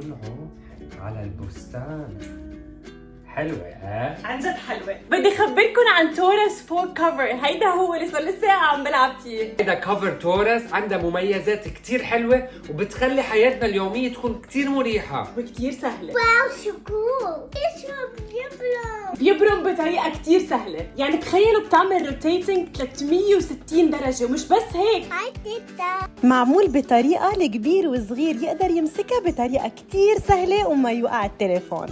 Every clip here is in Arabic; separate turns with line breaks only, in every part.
طلعوا على البستان. حلوة
عن جد حلوة. بدي اخبركم عن تورس فور كفر. هيدا هو اللي صار لي ساعة عم بلعب فيه.
هيدا كفر تورس عندها مميزات كتير حلوة وبتخلي حياتنا اليومية تكون كتير مريحة
وكتير سهلة.
واو شو كول. ايش بيبرم
بطريقة كتير سهلة. يعني تخيلوا بتعمل روتيتنج 360 درجة ومش بس هيك.
هاي تيتا.
معمول بطريقة الكبير وصغير يقدر يمسكها بطريقة كتير سهلة وما يوقع التليفون.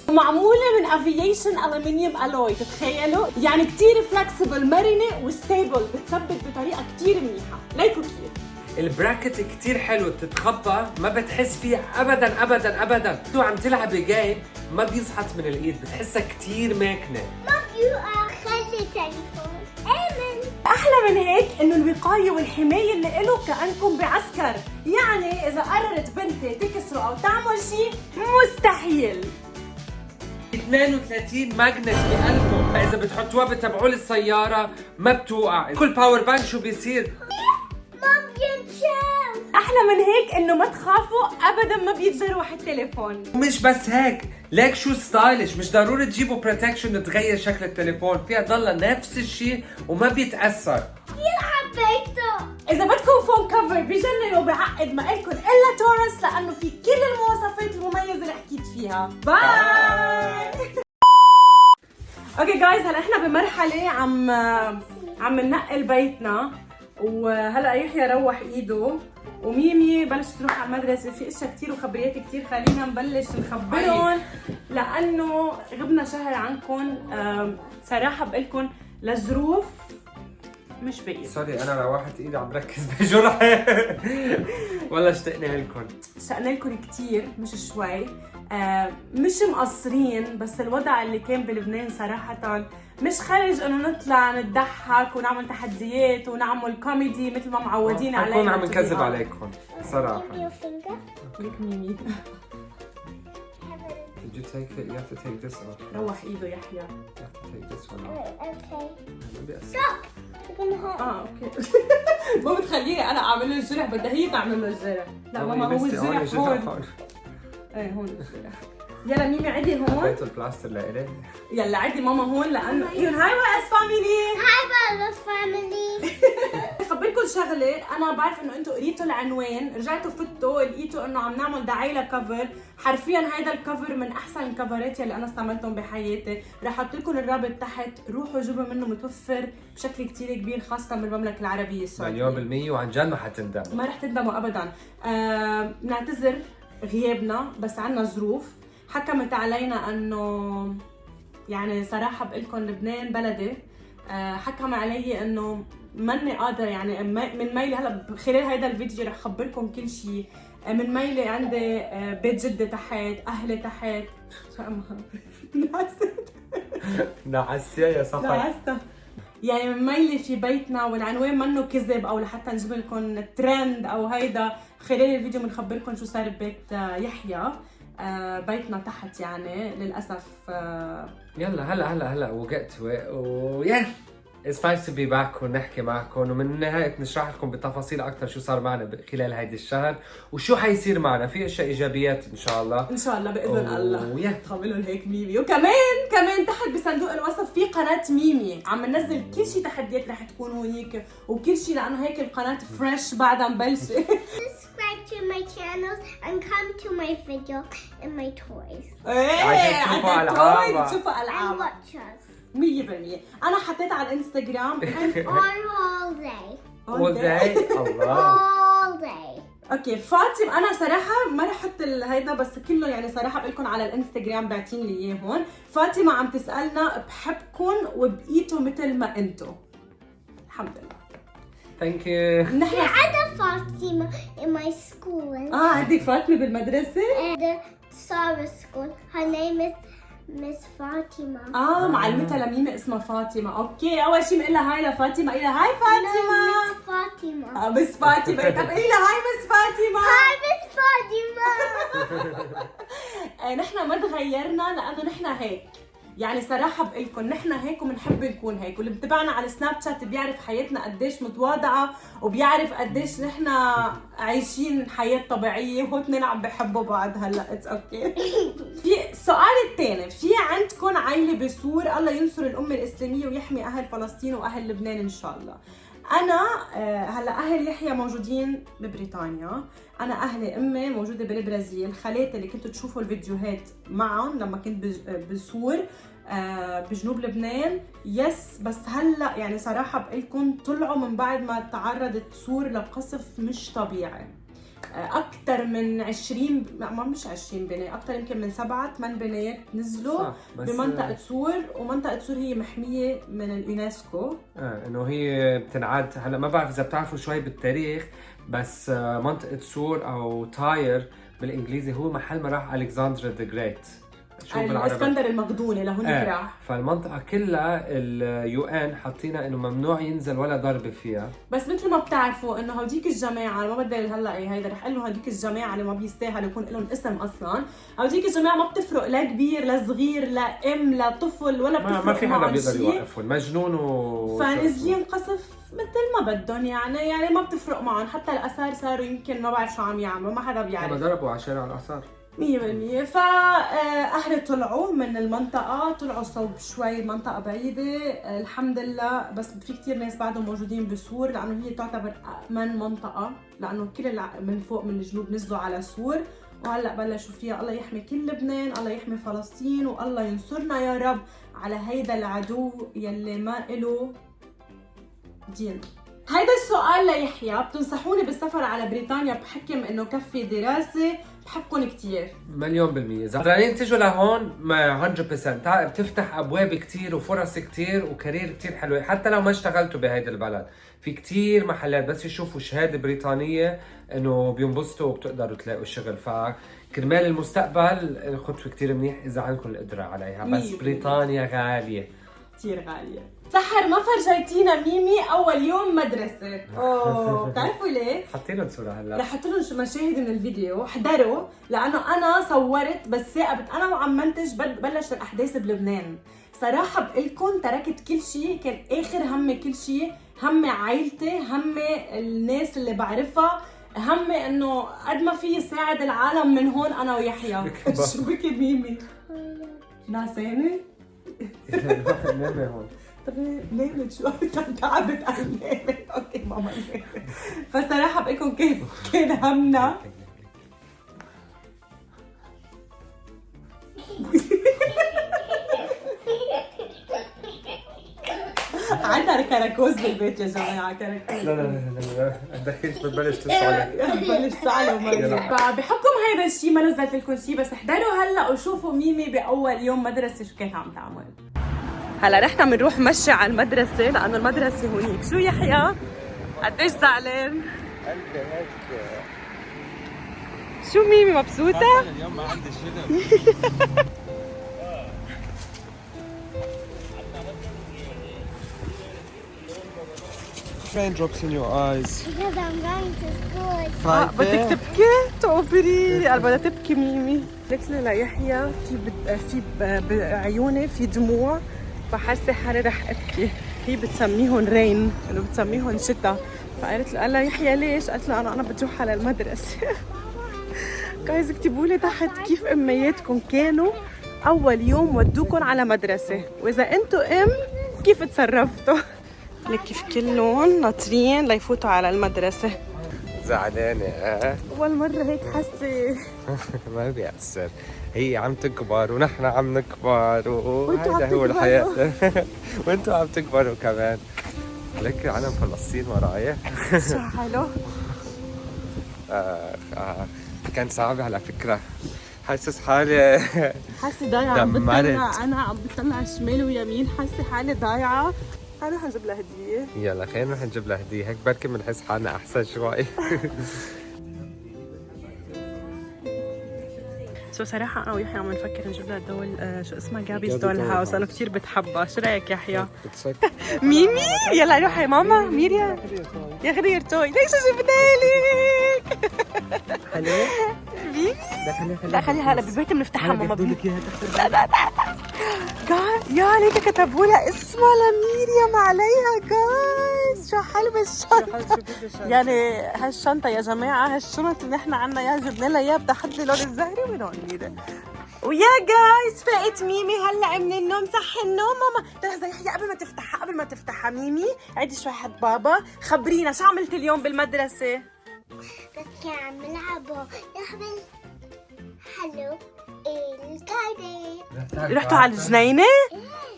ومعمولة من افييشن الومنيوم الوي. تتخيلوا؟ يعني كتير فلكسبل، مرنة وستيبل، بتثبت بطريقة كتير منيحة. ليكوا كيف؟
البراكت كتير حلو، بتتخبى ما بتحس فيها ابدا ابدا ابدا. تو عم تلعبي جيم ما بيزحط من الايد، بتحسها كتير ماكنة.
ما بيوقع. خلي تليفون امن.
احلى من هيك انه الوقايه والحمايه اللي له كانكم بعسكر. يعني اذا قررت بنتي تكسره او تعمل شيء مستحيل.
32 ماجنت بقلبه، فاذا بتحطوها بتبعوا السياره ما بتوقع. كل باور بانك شو بيصير؟
ما بينشاف.
احلى من هيك انه ما تخافوا ابدا ما بيتجروح التليفون.
ومش بس هيك، ليك شو ستايلش، مش ضروري تجيبوا بروتكشن تغير شكل التليفون، فيها ضلها نفس الشيء وما بيتاثر.
كثير حبيته.
اذا بدكم فون كفر بجنن وبعقد ما إلكن الا تورس، لانه في كل المواصفات المميزه اللي حكيت فيها. باي. اوكي جايز، هلا احنا بمرحله عم ننقل بيتنا، وهلا يحيى روح ايده وميمي بلشت تروح على المدرسه. في اشياء كثير وخبريات كثير، خلينا نبلش نخبرهم لانه غبنا شهر عنكم. صراحه بقلكم لظروف مش بقيت.
سوري انا روحت ايدي عم بركز بجرحي. والله اشتقنا لكم.
اشتقنا لكم كثير مش شوي. مش مقصرين، بس الوضع اللي كان بلبنان صراحه مش خارج انه نطلع نضحك ونعمل تحديات ونعمل كوميدي مثل ما معودين علينا.
حنكون عم نكذب عليكم صراحه.
ليك ميمي.
Did you take it? You have to take this off.
روح ايده يحيى.
You have to take this one off.
Okay.
ما بيأثر.
Stop. You're gonna hurt.
اوكي. ما بتخليني انا اعمل له الجرح، بدها هي تعمل له الجرح. لا ماما هو الجرح هون. ايه هون الجرح. يلا ميمي عدي هون.
حطيت البلاستر لإلي.
يلا عدي ماما هون لانه هاي واس فاميلي.
Hi Bella family.
خبركم شغله، انا بعرف انه انتم قريتوا العنوان، رجعتوا فتوا لقيتوا انه عم نعمل دعايه لكفر. حرفيا هيدا الكفر من احسن الكفرات اللي انا استعملتهم بحياتي. رح احط لكم الرابط تحت، روحوا جيبوا منه، متوفر بشكل كثير كبير خاصه بالمملكه العربيه السعوديه.
100% وعن جد ما حتندم.
ما رح تندموا ابدا. بنعتذر غيابنا، بس عنا ظروف حكمت علينا انه يعني صراحه بقلكم لبنان بلدي. حكم علي انه ماني قادره، يعني من ميلي هلا خلال هيدا الفيديو رح خبركم كل شيء. من ميلي عندي بيت جدي تحت، اهلي تحت. شو
نعسيا يا صفا.
نعستها. يعني من ميلي في بيتنا، والعنوان منه كذب او لحتى نجيب لكم ترند او هيدا. خلال الفيديو بنخبركم شو صار ببيت يحيى. بيتنا تحت يعني للاسف.
يلا هلا وقت ويا It's nice to be back ونحكي معكم، ومن نهاية نشرح لكم بتفاصيل أكثر شو صار معنا خلال هيدي الشهر وشو حيصير معنا. في أشياء إيجابيات إن شاء الله.
إن شاء الله بإذن الله.
ويا
خملوا هيك ميمي. وكمان تحت بصندوق الوصف في قناة ميمي عم ننزل كل شيء، تحديات رح تكونوا هيك وكل شيء، لأنه هيك القناة فريش بعدها مبلشة.
Subscribe to my channels and come to my video and my toys.
عشان تشوفوا ألعاب.
تشوفوا
And
ألعاب.
watch us.
100%. أنا حطيت على الانستغرام
All day.
all day. الله.
All day.
اوكي فاطمه. انا صراحه ما رح احط هيدا، بس كله يعني صراحه بقولكم على الانستغرام باعتين لي اياه هون. فاطمه عم تسالنا بحبكم وبقيتوا مثل ما انتم. الحمد لله.
Thank you.
نحن
Other Fatima in my school.
عندك فاطمه بالمدرسه؟
At the Sarah school. Her name is Miss Fatima.
معلمتها لميمه اسمها فاطمه. اوكي اول شيء بنقول لها هاي لفاطمه، قولي لها هاي فاطمه.
Miss Fatima.
مس فاطمه. طب قولي لها هاي مس فاطمه.
Hi Miss Fatima.
نحن ما تغيرنا لانه نحن هيك. يعني صراحه بقلكم نحن هيك وبنحب نكون هيك، واللي بتابعنا على سناب شات بيعرف حياتنا قديش متواضعه وبيعرف قديش نحن عايشين حياه طبيعيه، وهو اثنين عم بحبوا بعض هلا. اتس اوكي. في السؤال الثاني، في عندكم عائله بسور، الله ينصر الامه الاسلاميه ويحمي اهل فلسطين واهل لبنان ان شاء الله. انا هلا اهل يحيى موجودين ببريطانيا، انا اهلي امي موجوده بالبرازيل، خالاتي اللي كنتوا تشوفوا الفيديوهات معهم لما كنت بسور بجنوب لبنان. يس بس هلا يعني صراحه بقلكم طلعوا من بعد ما تعرضت سور لقصف مش طبيعي. اكثر من 20 مش 20 بنايه، اكثر يمكن من 7-8 بنايات نزلوا بمنطقه سور، ومنطقه سور هي محميه من اليونسكو.
انه هي بتنعاد هلا، ما بعرف اذا بتعرفوا شوي بالتاريخ، بس منطقه سور او تاير بالانجليزي هو محل ما راح الكسندر ذا جريت،
الاسكندر المقدوني لهونيك راح.
فالمنطقه كلها اليو ان حاطينها انه ممنوع ينزل ولا ضربه فيها.
بس مثل ما بتعرفوا انه هوديك الجماعه، ما بدي هلا هيدا رح اقول له هوديك الجماعه اللي ما بيستاهلوا يكون لهم اسم اصلا، هوديك الجماعه ما بتفرق لا كبير لا صغير لا لا طفل ولا بتفرق،
ما في حدا بيقدر يوقفهم، مجنون
فنازلين قصف مثل ما بدهم يعني ما بتفرق معهم. حتى الاثار صاروا يمكن ما بعرف شو عم يعملوا، ما حدا بيعرف،
ما ضربوا على شارع الاثار
100%. فأهلي طلعوا من المنطقة، طلعوا صوب شوي منطقة بعيدة الحمد لله، بس في كتير ناس بعدهم موجودين بسور لأنه هي تعتبر أمن منطقة، لأنه كل من فوق من الجنوب نزلوا على سور، وهلأ بلشوا فيها. الله يحمي كل لبنان، الله يحمي فلسطين، والله ينصرنا يا رب على هيدا العدو يلي ما إله دين. هيدا السؤال ليحيى، بتنصحوني بالسفر على بريطانيا بحكم انه كفي دراسة؟ بحبكم كتير.
مليون بالمية. إذا قررين تيجوا لهون 100% بتفتح أبواب كتير وفرص كتير وكارير كتير حلوة، حتى لو ما اشتغلتوا بهيدا البلد. في كتير محلات بس يشوفوا شهادة بريطانية إنه بينبسطوا وبتقدروا تلاقوا شغل. فكرمال المستقبل خطوة كتير منيح إذا عندكم القدرة عليها، بس بريطانيا غالية
كتير غالية. سحر ما فرجيتينا ميمي أول يوم مدرسة. أوه بتعرفوا ليه؟
حطينا صورة هلا،
رح احط لهم مشاهد من الفيديو، احضروا لأنه أنا صورت بس ثاقبت أنا وعم منتج بلشت الأحداث بلبنان. صراحة بقلكن تركت كل شيء، كان آخر همي كل شيء، همي عائلتي، همي الناس اللي بعرفها، همي إنه قد ما في ساعد العالم من هون أنا ويحيى. شو بكي ميمي؟ نعسانة؟
نامي هون.
طب نامت شو تعبت قلبي. نامت اوكي ماما نامت. فصراحه بقولكم كان همنا عندنا كراكوز بالبيت يا جماعه، كراكوز.
لا دخلت بتبلش تصعد.
بتبلش تصعد فبحكم هيدا الشيء ما نزلت لكم شيء، بس احضروا هلا وشوفوا ميمي باول يوم مدرسه شو كانت عم تعمل. هلا نحن بنروح مشي على المدرسة لأنه المدرسة هونيك. شو يحيى؟ قديش زعلان؟
قلبي هيك.
شو ميمي مبسوطة؟
اليوم ما عندي شغل. Raindrops in your eyes.
Because I'm going to school.
بدك تبكي؟ تقبري قال بدها تبكي ميمي. قلت له ليحيى في بعيوني في دموع، فحاسه حالي رح ابكي. هي بتسميهم رين، انه بتسميهم شتاء. فقالت له قال لها يحيى ليش؟ قالت له انا بتروح على المدرسه. جايز اكتبوا لي تحت كيف امياتكم كانوا اول يوم ودوكم على مدرسه، واذا انتم كيف تصرفتوا؟ لك كيف كلهم ناطرين ليفوتوا على المدرسه.
زعلانة
اول مره هيك حاسه.
ما بيأثر، هي عم تكبر ونحن عم نكبر وهذا هو الحياة. وانتوا عم تكبروا كمان. لك علم فلسطين ورايا.
شو حلو.
كان صعب على فكرة، حاسس حالي
حاسه ضايعه، عم بطلع انا عم بطلع شمال ويمين، حاسه حالي ضايعه. تعالوا نجيب لها هديه.
يلا خلينا نروح نجيب لها هدية، هيك بركي بنحس حالنا أحسن شوي.
صراحة أنا ويحيى عم نفكر نجيب لها دول شو اسمها جابي's دول هاوس، أنا كثير بتحبها. شو رأيك يحيى؟ ميمي يلا روحي يا ماما. ميريا يا خير توي، ليش جبتها لك؟
حلوة؟
ميمي لا خليها هلا بالبيت بنفتحها ماما.
بدي لك اياها.
لا
يا ليك كتبوا لها اسمها لميريام عليها جايز. شو حلوة الشنطة. يعني هالشنطة يا جماعة، هالشنط اللي احنا عنا يا جبنا لها اياها بتحدي لون الزهري ولون ميري. ويا جايز فقت ميمي هلا من النوم. صح النوم ماما. لحظة يحيى قبل ما تفتحها ميمي عيدي شوي حد بابا. خبرينا شو عملت اليوم بالمدرسة؟
بس كان عم نلعبوا نحمل حلو الكاردي.
رحتوا على الجنينة؟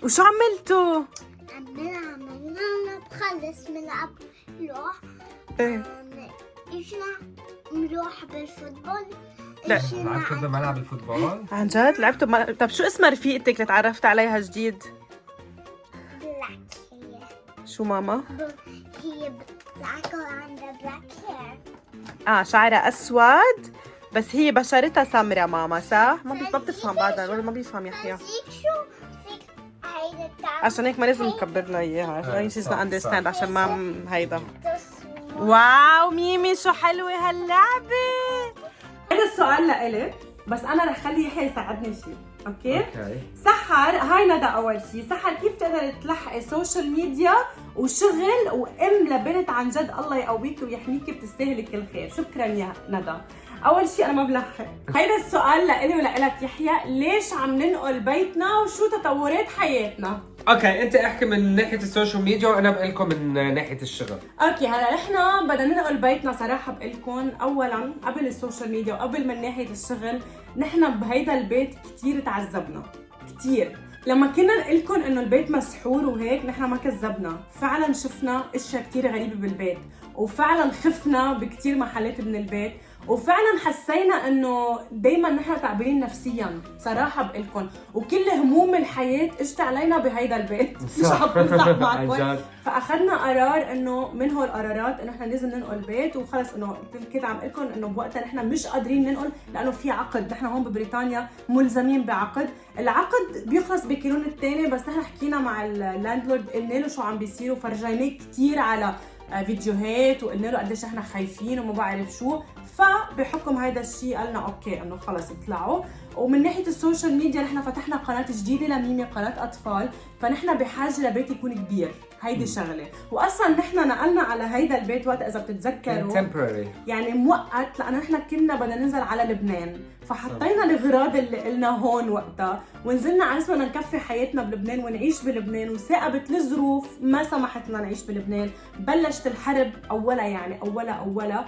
وشو عملتوا؟
عم نلعب خلص نلعب نروح إيشنا نروح بالفوتبول.
لا
لعبتوا بملعب الفوتبول؟
عن جد لعبتوا طب شو اسمها رفيقتك اللي تعرفت عليها جديد؟
بلاك هي.
شو ماما؟
هي بلاك وعندها بلاك هير.
شعرها اسود بس هي بشرتها سمرة ماما صح؟ ما بتفهم بعدها ولا ما بيفهم يحيى. عشان هيك ما لازم نكبر لها اياها عشان she's not understand عشان ما هيدا. واو ميمي شو حلوة هاللعبة.
هذا السؤال لإلك بس انا رح خلي يحيى يساعدني شيء. اوكي سحر هاي ندى. اول شيء سحر كيف تقدر تلحقي سوشيال ميديا وشغل وام لبنت عن جد الله يقويك ويحميكي بتستاهلي كل خير. شكرا يا ندى. اول شيء انا ما بلحق. هيدا السؤال لإلي ولإلك يحيى. ليش عم ننقل بيتنا وشو تطورات حياتنا؟
اوكي انت احكي من ناحيه السوشيال ميديا وانا بقلكم من ناحيه الشغل.
اوكي هلا نحن بدنا ننقل بيتنا صراحه بقلكم. اولا قبل السوشيال ميديا وقبل من ناحيه الشغل نحن بهيدا البيت كثير تعذبنا كثير. لما كنا نقلكم انه البيت مسحور وهيك نحن ما كذبنا. فعلا شفنا اشياء كثير غريبه بالبيت وفعلا خفنا بكثير محلات من البيت وفعلا حسينا انه دايما نحن تعبانين نفسيا صراحه بقلكم وكل هموم الحياه اجت علينا بهيدا البيت. مش عم بمزح معكم. فاخذنا قرار انه من هول القرارات انه احنا لازم ننقل بيت وخلص. انه كنت عم اقول لكم انه بوقتها نحن مش قادرين ننقل لانه في عقد. نحن هون ببريطانيا ملزمين بعقد. العقد بيخلص بكانون الثاني بس نحن حكينا مع اللاندلورد قلنا له شو عم بيصير وفرجيناه كثير على فيديوهات وقلنا له قديش احنا خايفين وما بعرف شو. فبحكم هيدا الشيء قالنا اوكي انه خلص اطلعوا. ومن ناحيه السوشيال ميديا نحن فتحنا قناه جديده لميمي قناه اطفال. فنحن بحاجه لبيت يكون كبير. هيدي شغله. واصلا نحن نقلنا على هيدا البيت وقت اذا بتتذكروا
temporary
يعني مؤقت لانه نحن كنا بدنا ننزل على لبنان. فحطينا الاغراض اللي قلنا هون وقتها ونزلنا على اساس بدنا نكفي حياتنا بلبنان ونعيش بلبنان. وثاقبت الظروف ما سمحت لنا نعيش بلبنان. بلشت الحرب اولها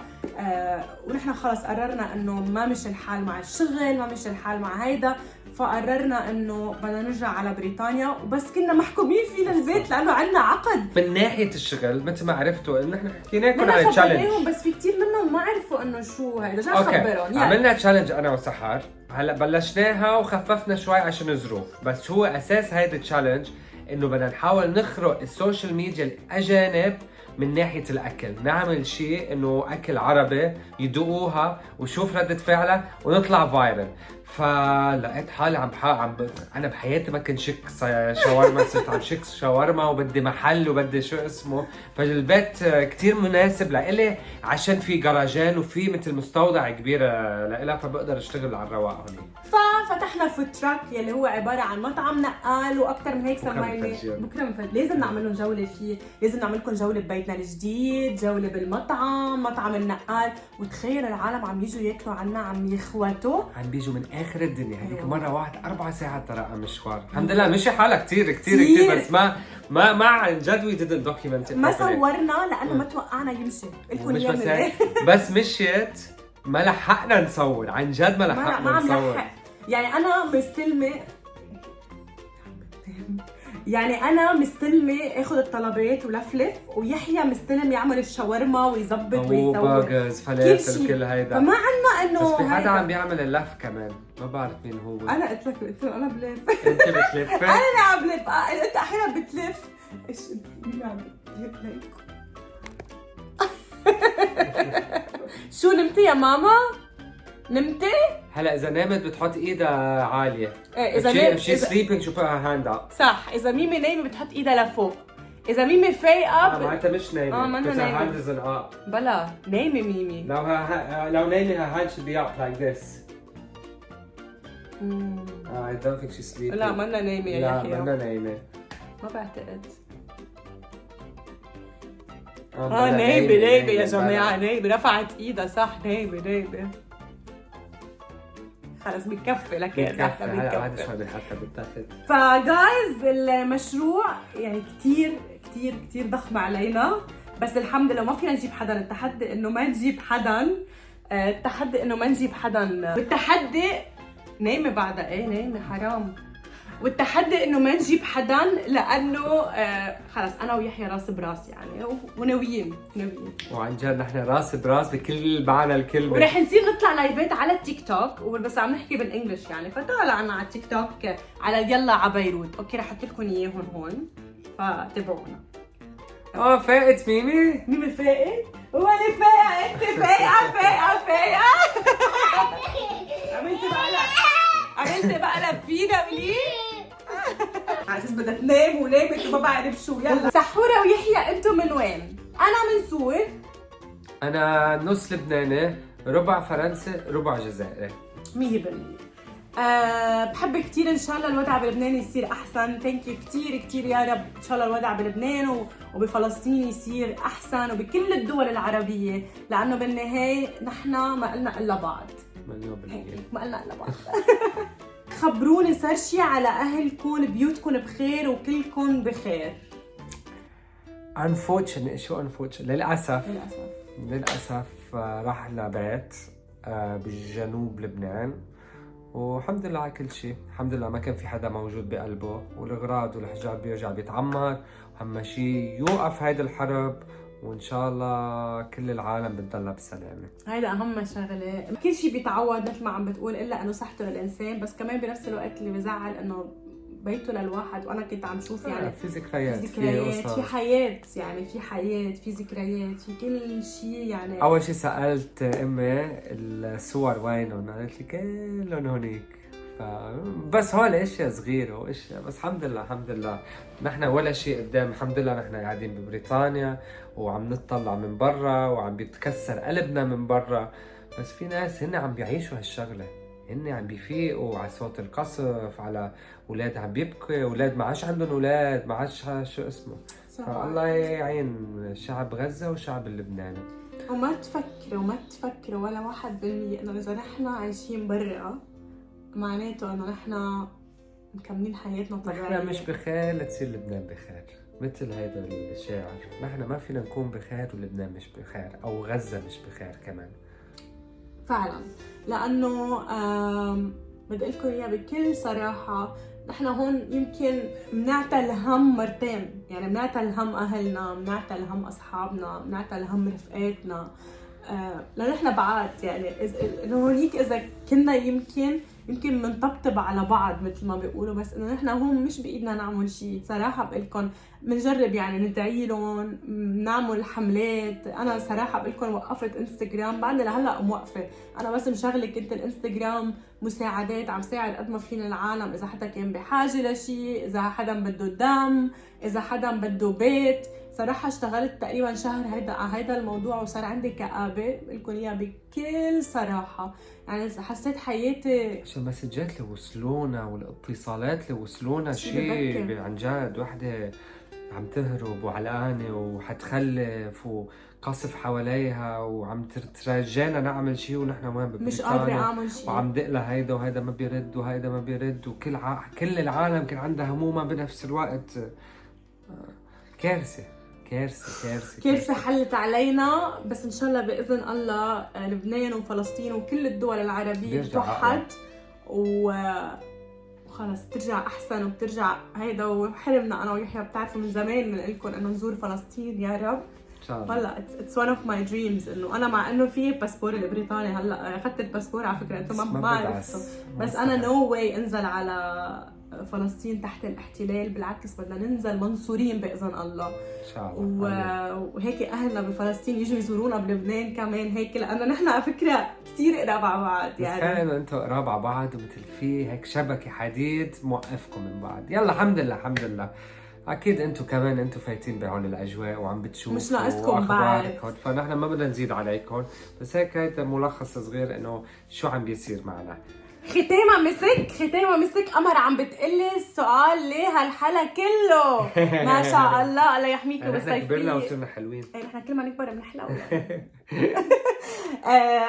ونحن خلص قررنا انه ما مش الحال مع الشغل ما مش الحال مع هيدا. فقررنا انه بدنا نرجع على بريطانيا وبس كنا محكومين فيه للبيت لانه عندنا عقد.
من ناحيه الشغل مثل ما عرفتوا انه نحن حكينا لكم عن التشالنج
بس في كثير منهم ما عرفوا انه شو هيدا. جاي اخبرهم
عملنا تشالنج انا وسحر. هلا بلشناها وخففنا شوي عشان الظروف. بس هو اساس هيدا التشالنج انه بدنا نحاول نخرق السوشيال ميديا الاجانب من ناحيه الاكل. نعمل شيء انه اكل عربي يدوقوها وشوف رده فعلها ونطلع فايرل. فلقيت حالي انا بحياتي ما كنت شك شاورما. صرت عم شك شاورما وبدي محل وبدي شو اسمه. فالبيت كتير مناسب لإلي عشان في جراجين وفي مثل مستودع كبير لإلها فبقدر اشتغل على الرواق هون.
ففتحنا فود تراك يلي هو عباره عن مطعم نقال واكثر من هيك سميناه بكره من لازم نعمل لهم جوله فيه. لازم نعمل لكم جوله ببيتنا الجديد جوله بالمطعم مطعم النقال. وتخيل العالم عم يجوا ياكلوا عنا عم يخوتوا عم
بيجوا من اخر الدنيا. هذيك مره واحد 4 ساعات ترى مشوار. الحمد لله مشي حالها كثير بس ما عن جد وي ديدنت دوكيومنت.
ما صورنا لانه ما توقعنا يمشي. لكم
اياه بس مشيت ما لحقنا نصور. عن جد ما لحقنا نصور.
يعني انا مستلمه اخذ الطلبات ولفلف ويحيى مستلم يعمل الشاورما ويظبط ويسوي
باجز فلافل كل هيدا.
فما عنا انه
بس في حدا عم بيعمل اللف كمان ما بعرف مين هو.
انا قلت له انا بلف.
انت بتلف؟
انا اللي عم بلف. انت احيانا بتلف. ايش مين عم بلف لك؟ شو نمتي يا ماما؟ نمتي؟
هلا اذا نامت بتحط ايدها عاليه.
ايه اذا نامت
شي سليبينج شو بقى هاند اب.
صح. اذا ميمي نايمه بتحط ايدها لفوق. اذا ميمي فايقه
معناتها مش نايمه.
ما انا
نايمه.
بلا نايمه ميمي.
لو نايمه her hand should be up like this. I don't think she's sleeping.
لا منا نايمة يا
لا
يحيى.
منا نايمة.
ما بعتقد.
منا
نايمة يا جماعة، نايمة، رفعت ايدها صح، نايمة. خلص بكفي لك
بكفي هلا هذا
بكفي.
شو بنحطها بالتاخد.
فجايز المشروع يعني كتير كتير كتير ضخم علينا، بس الحمد لله ما فينا نجيب حدا. التحدي انه ما نجيب حدا، التحدي انه ما نجيب حدا، والتحدي نايمة بعدها، ايه نايمة حرام. والتحدي انه ما نجيب حدا لانه خلص انا ويحيى راس براس يعني، وناويين
وعن جد نحن راس براس بكل معنى الكلمة.
ورح نصير نطلع لايفات على التيك توك، بس عم نحكي بالانجلش يعني، فتعالوا عنا على التيك توك على يلا ع بيروت. اوكي رح احط لكم اياهم هون فتابعونا.
فاقت ميمي؟
مين فايق؟ هو اللي فايق، انت فايقة عملت بقلب فينا منيح. على اساس بدها تنام ونامت وما بعرف شو. يلا سحورة ويحيى انتم من وين؟ انا من سوريا.
أنا نص لبناني، ربع فرنسي، ربع جزائري.
100%. بحب كتير ان شاء الله الوضع بلبنان يصير احسن. ثانك يو كتير كتير يا رب. ان شاء الله الوضع بلبنان وبفلسطين يصير احسن، وبكل الدول العربية، لانه بالنهاية نحن ما قلنا الا بعض. ما قلنا الا بعض. خبروني صار شي على اهلكم، بيوتكم بخير وكلكم بخير.
شو للأسف راح لبيت بجنوب لبنان، والحمد لله على كل شيء. الحمد لله ما كان في حدا موجود بقلبه، والأغراض والحجاب بيرجع بيتعمر، أهم شيء يوقف هيدا الحرب، وإن شاء الله كل العالم بتضلها بسلامة.
هيدا أهم شغلة. كل شيء بيتعوض مثل ما عم بتقول، إلا إنه صحته للإنسان، بس كمان بنفس الوقت اللي بزعل إنه بيته للواحد. وأنا كنت عم شوف يعني
في ذكريات،
في حياة يعني، في حياة، في ذكريات، في كل شيء يعني.
أول شيء سألت أمي الصور وينهم، قالت لي كلهم هونيك. بس هول اشياء صغيره واشياء، بس الحمد لله نحن ولا شيء قدام. الحمد لله نحن قاعدين ببريطانيا وعم نطلع من برا وعم بيتكسر قلبنا من برا، بس في ناس هن عم بيعيشوا هالشغله، هن عم بيفيقوا على صوت القصف، على اولاد عم بيبكوا، اولاد ما عادش عندهم اولاد، ما عادش شو اسمه. فالله يعين شعب غزه وشعب اللبناني.
وما تفكروا ولا 1% انه اذا نحن عايشين برا معناته انه نحن مكملين حياتنا طبيعية.
نحن مش بخير لتصير لبنان بخير، مثل هذا الشاعر. نحن ما فينا نكون بخير ولبنان مش بخير، او غزة مش بخير كمان.
فعلا، لانه بدي لكم اياها بكل صراحة، نحن هون يمكن بنعتل هم مرتين، يعني بنعتل هم اهلنا، بنعتل هم اصحابنا، بنعتل هم رفقاتنا، لأنه نحن بعاد يعني. انه هونيك اذا كنا يمكن بنطبطب على بعض مثل ما بيقولوا، بس انه نحن هون مش بايدنا نعمل شيء صراحه. بقلكم بنجرب يعني ندعي لهم، نعمل حملات. انا صراحه بقلكم وقفت انستغرام، بعدني لهلا موقفه. انا بس مشغله كنت الانستغرام مساعدات، عم ساعد قد ما فينا العالم، اذا حدا كان بحاجه لشيء، اذا حدا بده دم، اذا حدا بده بيت. صراحة اشتغلت تقريبا شهر هيدا الموضوع، وصار عندي كآبة بقلكن اياها بكل صراحة. يعني حسيت حياتي
عشان المسجات اللي وصلونا والاتصالات اللي وصلونا شيء عن جد. وحدة عم تهرب وعلقانة وحتخلف وقصف حواليها وعم ترجانا نعمل شيء، ونحن وين ببريطانيا
مش قادرة اعمل شيء،
وعم دقلها هيدا وهيدا ما بيرد وهيدا ما بيرد، وكل كل العالم كان عندها همومها بنفس الوقت. كارثة
حلت علينا. بس ان شاء الله باذن الله لبنان وفلسطين وكل الدول العربيه تتوحد وخلص ترجع احسن، وبترجع هيدا وحلمنا انا ويحيى. بتعرفوا من زمان بنقول لكم انه نزور فلسطين يا رب
ان شاء الله.
والله اتس ون اوف ماي دريمز. انه انا مع انه في باسبور البريطاني، هلا اخذت الباسبور على فكره، انتم ما عرفتوا، بس انا نو واي انزل على فلسطين تحت الاحتلال. بالعكس بدنا ننزل منصورين باذن الله
ان شاء الله.
وهيك اهلنا بفلسطين يجوا يزورونا بلبنان كمان هيك، لانه نحن على فكره كثير قراب على بعض يعني.
تخيل انه انتم قراب على بعض ومثل في هيك شبكه حديد موقفكم من بعض. يلا الحمد لله. اكيد انتم كمان انتم فايتين بهول الاجواء وعم بتشوفوا
مش ناقصكم بعد،
فنحن ما بدنا نزيد عليكم، بس هيك هيدا ملخص صغير انه شو عم بيصير معنا.
ختامة مسك قمر عم بتقلي السؤال ليه هالحلا كله. ما شاء الله، الله يحميكي
نحن
ويصيفيكي.
كبرنا وصرنا حلوين.
نحن كل ما نكبر بنحلى.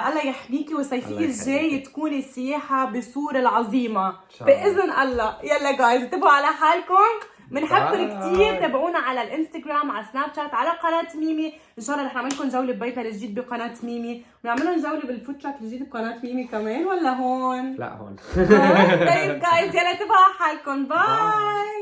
الله يحميكي ويصيفيكي الجاي تكوني السياحة بصورة العظيمة بإذن الله. يلا جايز انتبهوا على حالكم، بنحبكم كتير. تابعونا على الانستغرام، على سناب شات، على قناة ميمي. ان شاء الله رح نعمل لكم جولة ببيتنا الجديد بقناة ميمي، ونعمل لهم جولة بالفوت تراك الجديد بقناة ميمي كمان، ولا هون؟
لا هون.
طيب جايز يلا انتبهوا على حالكم. باي.